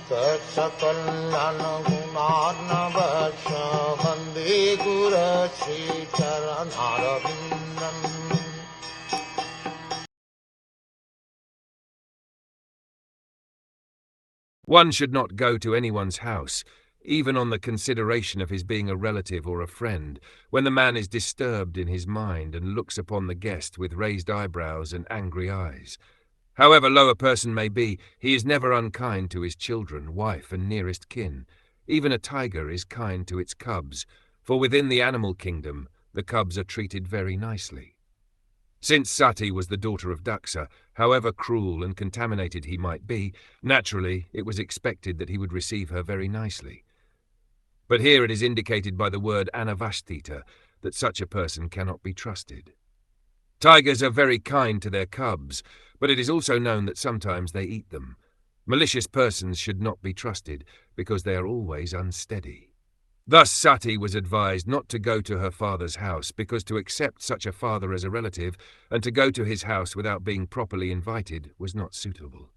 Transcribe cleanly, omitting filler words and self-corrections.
Saksakalyan gunarnavasya Vande Guru Sri Charanaravindan. One should not go to anyone's house, even on the consideration of his being a relative or a friend, when the man is disturbed in his mind and looks upon the guest with raised eyebrows and angry eyes. However low a person may be, he is never unkind to his children, wife, and nearest kin. Even a tiger is kind to its cubs, for within the animal kingdom, the cubs are treated very nicely. Since Sati was the daughter of Daksa, however cruel and contaminated he might be, naturally it was expected that he would receive her very nicely. But here it is indicated by the word anavasthita that such a person cannot be trusted. Tigers are very kind to their cubs, but it is also known that sometimes they eat them. Malicious persons should not be trusted because they are always unsteady. Thus Sati was advised not to go to her father's house because to accept such a father as a relative and to go to his house without being properly invited was not suitable.